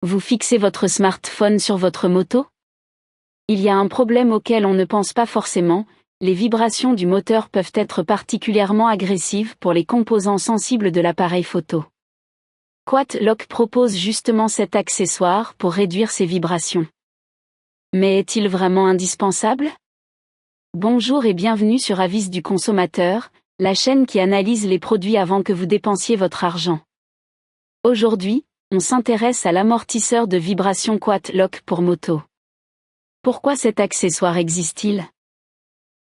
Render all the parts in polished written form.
Vous fixez votre smartphone sur votre moto? Il y a un problème auquel on ne pense pas forcément, les vibrations du moteur peuvent être particulièrement agressives pour les composants sensibles de l'appareil photo. QuadLock propose justement cet accessoire pour réduire ces vibrations. Mais est-il vraiment indispensable? Bonjour et bienvenue sur Avis du consommateur, la chaîne qui analyse les produits avant que vous dépensiez votre argent. Aujourd'hui, on s'intéresse à l'amortisseur de vibration QuadLock pour moto. Pourquoi cet accessoire existe-t-il?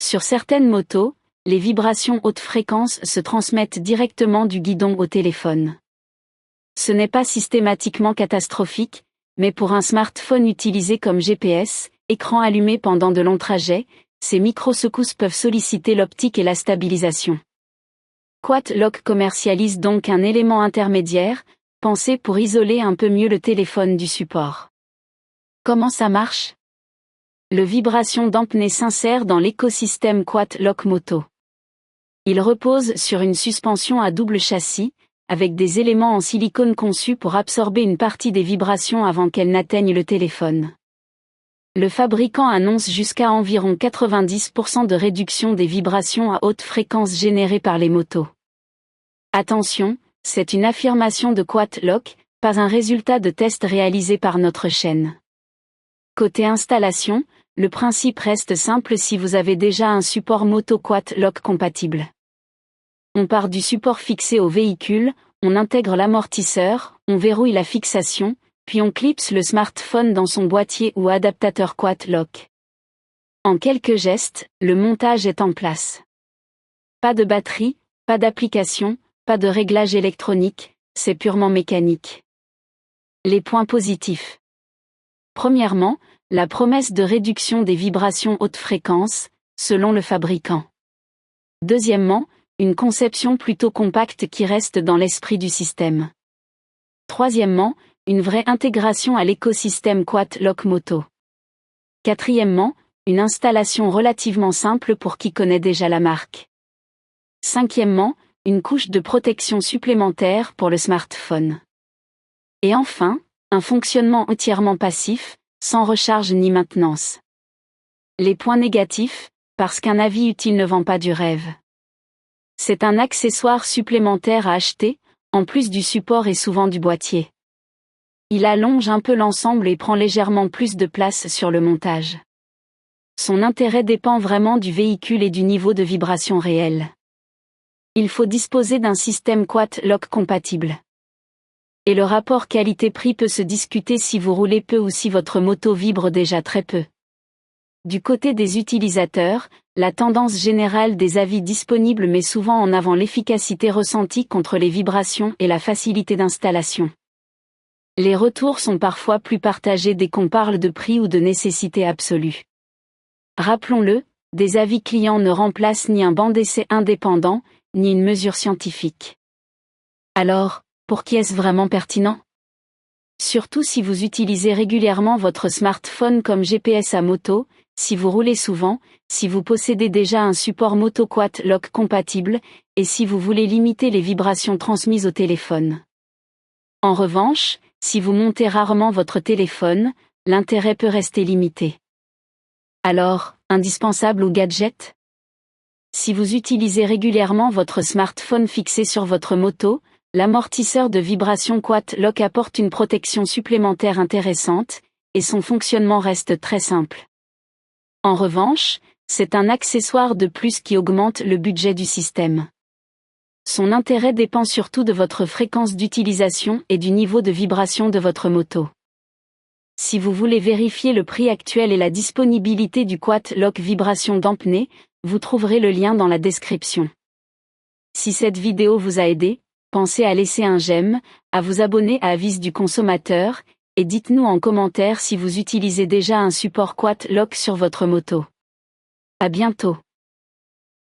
Sur certaines motos, les vibrations haute fréquence se transmettent directement du guidon au téléphone. Ce n'est pas systématiquement catastrophique, mais pour un smartphone utilisé comme GPS, écran allumé pendant de longs trajets, ces micro-secousses peuvent solliciter l'optique et la stabilisation. QuadLock commercialise donc un élément intermédiaire, pensé pour isoler un peu mieux le téléphone du support. Comment ça marche? Le vibration dampené s'insère dans l'écosystème QuadLock Moto. Il repose sur une suspension à double châssis, avec des éléments en silicone conçus pour absorber une partie des vibrations avant qu'elles n'atteignent le téléphone. Le fabricant annonce jusqu'à environ 90% de réduction des vibrations à haute fréquence générées par les motos. Attention, c'est une affirmation de QuadLock, pas un résultat de test réalisé par notre chaîne. Côté installation, le principe reste simple si vous avez déjà un support moto QuadLock compatible. On part du support fixé au véhicule, on intègre l'amortisseur, on verrouille la fixation, puis on clipse le smartphone dans son boîtier ou adaptateur QuadLock. En quelques gestes, le montage est en place. Pas de batterie, pas d'application, pas de réglage électronique, c'est purement mécanique. Les points positifs. Premièrement, la promesse de réduction des vibrations haute fréquence, selon le fabricant. Deuxièmement, une conception plutôt compacte qui reste dans l'esprit du système. Troisièmement, une vraie intégration à l'écosystème QuadLock Moto. Quatrièmement, une installation relativement simple pour qui connaît déjà la marque. Cinquièmement, une couche de protection supplémentaire pour le smartphone. Et enfin, un fonctionnement entièrement passif, sans recharge ni maintenance. Les points négatifs, parce qu'un avis utile ne vend pas du rêve. C'est un accessoire supplémentaire à acheter, en plus du support et souvent du boîtier. Il allonge un peu l'ensemble et prend légèrement plus de place sur le montage. Son intérêt dépend vraiment du véhicule et du niveau de vibration réel. Il faut disposer d'un système QuadLock compatible. Et le rapport qualité-prix peut se discuter si vous roulez peu ou si votre moto vibre déjà très peu. Du côté des utilisateurs, la tendance générale des avis disponibles met souvent en avant l'efficacité ressentie contre les vibrations et la facilité d'installation. Les retours sont parfois plus partagés dès qu'on parle de prix ou de nécessité absolue. Rappelons-le, des avis clients ne remplacent ni un banc d'essai indépendant, ni une mesure scientifique. Alors, pour qui est-ce vraiment pertinent? Surtout si vous utilisez régulièrement votre smartphone comme GPS à moto, si vous roulez souvent, si vous possédez déjà un support moto QuadLock compatible, et si vous voulez limiter les vibrations transmises au téléphone. En revanche, si vous montez rarement votre téléphone, l'intérêt peut rester limité. Alors, indispensable au gadget? Si vous utilisez régulièrement votre smartphone fixé sur votre moto, l'amortisseur de vibration QuadLock apporte une protection supplémentaire intéressante, et son fonctionnement reste très simple. En revanche, c'est un accessoire de plus qui augmente le budget du système. Son intérêt dépend surtout de votre fréquence d'utilisation et du niveau de vibration de votre moto. Si vous voulez vérifier le prix actuel et la disponibilité du QuadLock vibration dampenée, vous trouverez le lien dans la description. Si cette vidéo vous a aidé, pensez à laisser un j'aime, à vous abonner à Avis du consommateur, et dites-nous en commentaire si vous utilisez déjà un support QuadLock sur votre moto. À bientôt.